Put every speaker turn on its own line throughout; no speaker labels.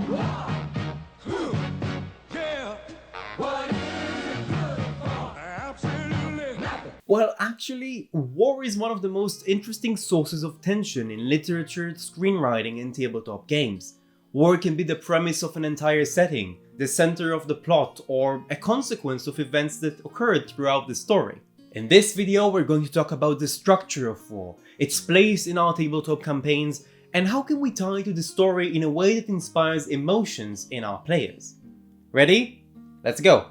Well, actually, war is one of the most interesting sources of tension in literature, screenwriting, and tabletop games. War can be the premise of an entire setting, the center of the plot, or a consequence of events that occurred throughout the story. In this video, we're going to talk about the structure of war, its place in our tabletop campaigns, and how can we tie it to the story in a way that inspires emotions in our players. Ready? Let's go!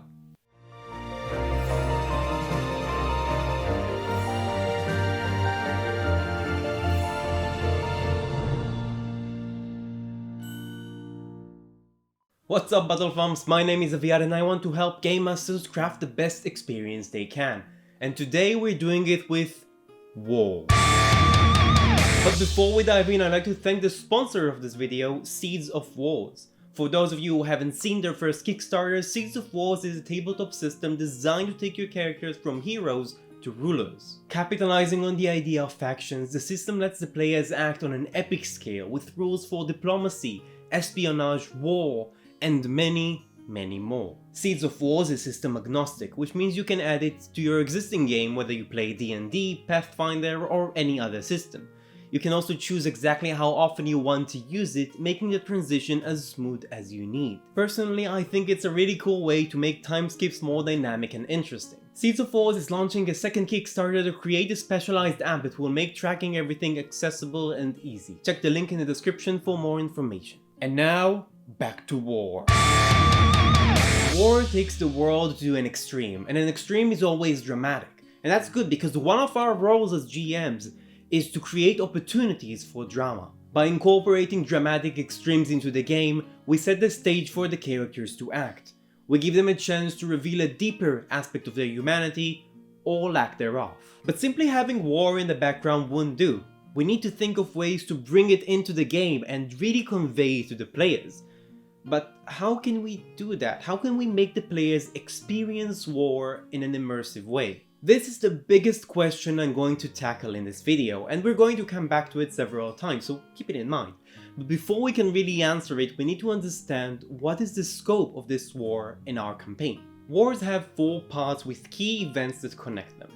What's up, Battle Thumbs? My name is Aviad and I want to help Game Masters craft the best experience they can. And today we're doing it with war. But before we dive in, I'd like to thank the sponsor of this video, Seeds of Wars. For those of you who haven't seen their first Kickstarter, Seeds of Wars is a tabletop system designed to take your characters from heroes to rulers. Capitalizing on the idea of factions, the system lets the players act on an epic scale with rules for diplomacy, espionage, war, and many more. Seeds of Wars is system agnostic, which means you can add it to your existing game whether you play D&D, Pathfinder, or any other system. You can also choose exactly how often you want to use it, making the transition as smooth as you need. Personally, I think it's a really cool way to make time skips more dynamic and interesting. Seeds of Wars is launching a second Kickstarter to create a specialized app that will make tracking everything accessible and easy. Check the link in the description for more information. And now, back to war. War takes the world to an extreme, and an extreme is always dramatic. And that's good because one of our roles as GMs is to create opportunities for drama. By incorporating dramatic extremes into the game, we set the stage for the characters to act. We give them a chance to reveal a deeper aspect of their humanity, or lack thereof. But simply having war in the background wouldn't do. We need to think of ways to bring it into the game and really convey it to the players. But how can we do that? How can we make the players experience war in an immersive way? This is the biggest question I'm going to tackle in this video, and we're going to come back to it several times, so keep it in mind. But before we can really answer it, we need to understand what is the scope of this war in our campaign. Wars have 4 parts with key events that connect them.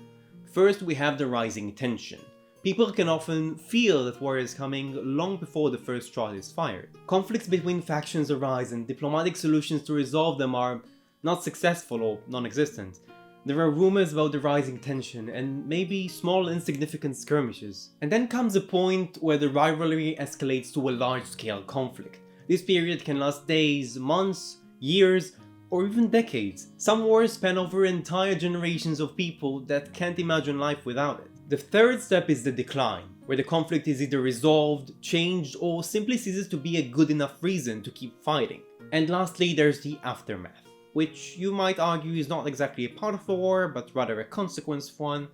First, we have the rising tension. People can often feel that war is coming long before the first shot is fired. Conflicts between factions arise and diplomatic solutions to resolve them are not successful or non-existent. There are rumors about the rising tension and maybe small insignificant skirmishes. And then comes a point where the rivalry escalates to a large-scale conflict. This period can last days, months, years, or even decades. Some wars span over entire generations of people that can't imagine life without it. The third step is the decline, where the conflict is either resolved, changed, or simply ceases to be a good enough reason to keep fighting. And lastly, there's the aftermath, which you might argue is not exactly a part of the war, but rather a consequence of one.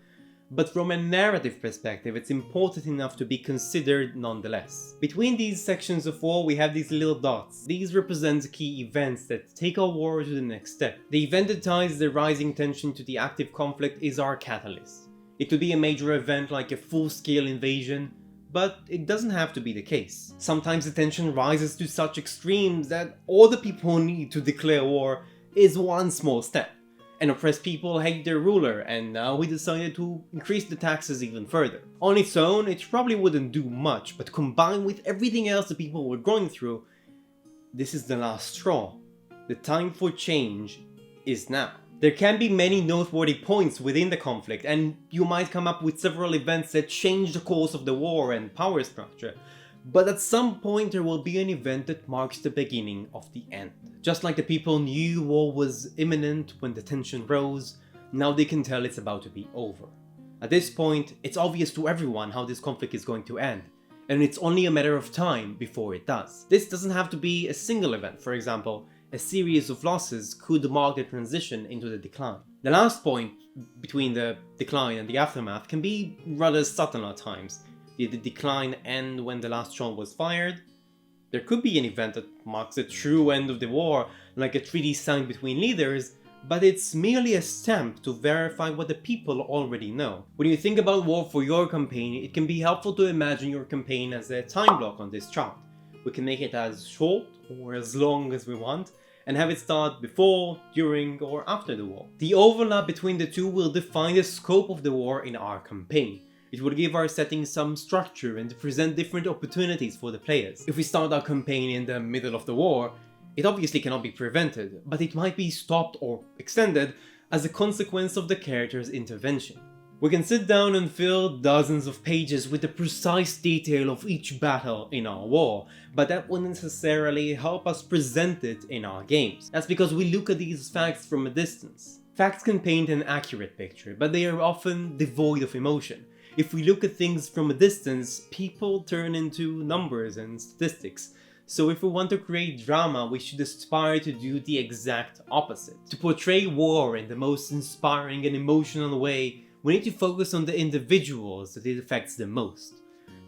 But from a narrative perspective, it's important enough to be considered nonetheless. Between these sections of war, we have these little dots. These represent key events that take our war to the next step. The event that ties the rising tension to the active conflict is our catalyst. It could be a major event like a full-scale invasion, but it doesn't have to be the case. Sometimes the tension rises to such extremes that all the people need to declare war is one small step. And oppressed people hate their ruler, and now we decided to increase the taxes even further. On its own, it probably wouldn't do much, but combined with everything else the people were going through, this is the last straw. The time for change is now. There can be many noteworthy points within the conflict, and you might come up with several events that change the course of the war and power structure. But at some point there will be an event that marks the beginning of the end. Just like the people knew war was imminent when the tension rose, now they can tell it's about to be over. At this point, it's obvious to everyone how this conflict is going to end, and it's only a matter of time before it does. This doesn't have to be a single event. For example, a series of losses could mark the transition into the decline. The last point between the decline and the aftermath can be rather subtle at times. Did the decline end when the last shot was fired? There could be an event that marks the true end of the war, like a treaty signed between leaders, but it's merely a stamp to verify what the people already know. When you think about war for your campaign, it can be helpful to imagine your campaign as a time block on this chart. We can make it as short or as long as we want, and have it start before, during, or after the war. The overlap between the two will define the scope of the war in our campaign. It will give our setting some structure and present different opportunities for the players. If we start our campaign in the middle of the war, it obviously cannot be prevented, but it might be stopped or extended as a consequence of the character's intervention. We can sit down and fill dozens of pages with the precise detail of each battle in our war, but that wouldn't necessarily help us present it in our games. That's because we look at these facts from a distance. Facts can paint an accurate picture, but they are often devoid of emotion. If we look at things from a distance, people turn into numbers and statistics. So if we want to create drama, we should aspire to do the exact opposite. To portray war in the most inspiring and emotional way, we need to focus on the individuals that it affects the most.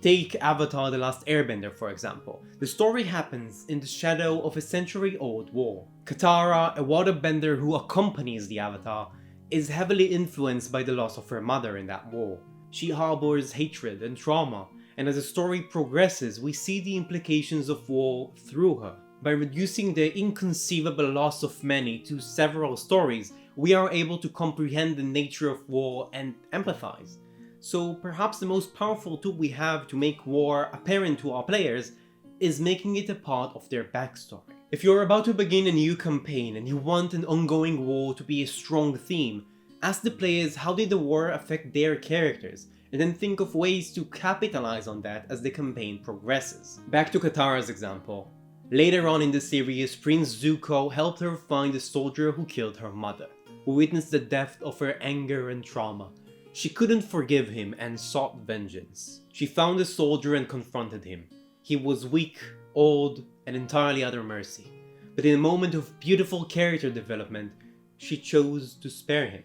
Take Avatar: The Last Airbender for example. The story happens in the shadow of a century-old war. Katara, a waterbender who accompanies the Avatar, is heavily influenced by the loss of her mother in that war. She harbors hatred and trauma, and as the story progresses, we see the implications of war through her. By reducing the inconceivable loss of many to several stories, we are able to comprehend the nature of war and empathize. So perhaps the most powerful tool we have to make war apparent to our players is making it a part of their backstory. If you're about to begin a new campaign and you want an ongoing war to be a strong theme, ask the players how did the war affect their characters, and then think of ways to capitalize on that as the campaign progresses. Back to Katara's example. Later on in the series, Prince Zuko helped her find the soldier who killed her mother, who witnessed the death of her anger and trauma. She couldn't forgive him and sought vengeance. She found the soldier and confronted him. He was weak, old, and entirely at her mercy. But in a moment of beautiful character development, she chose to spare him,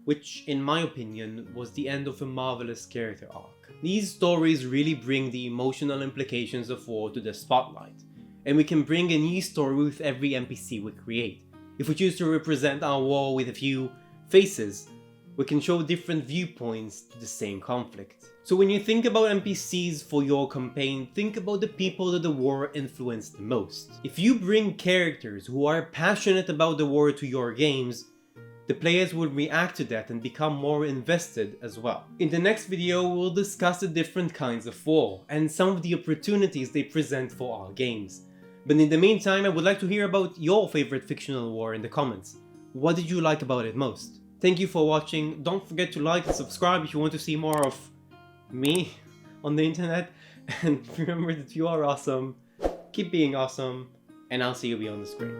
which in my opinion was the end of a marvelous character arc. These stories really bring the emotional implications of war to the spotlight, and we can bring a new story with every NPC we create. If we choose to represent our war with a few faces, we can show different viewpoints to the same conflict. So when you think about NPCs for your campaign, think about the people that the war influenced the most. If you bring characters who are passionate about the war to your games, the players will react to that and become more invested as well. In the next video, we'll discuss the different kinds of war and some of the opportunities they present for our games. But in the meantime, I would like to hear about your favorite fictional war in the comments. What did you like about it most? Thank you for watching. Don't forget to like and subscribe if you want to see more of me on the internet. And remember that you are awesome, keep being awesome, and I'll see you beyond the screen.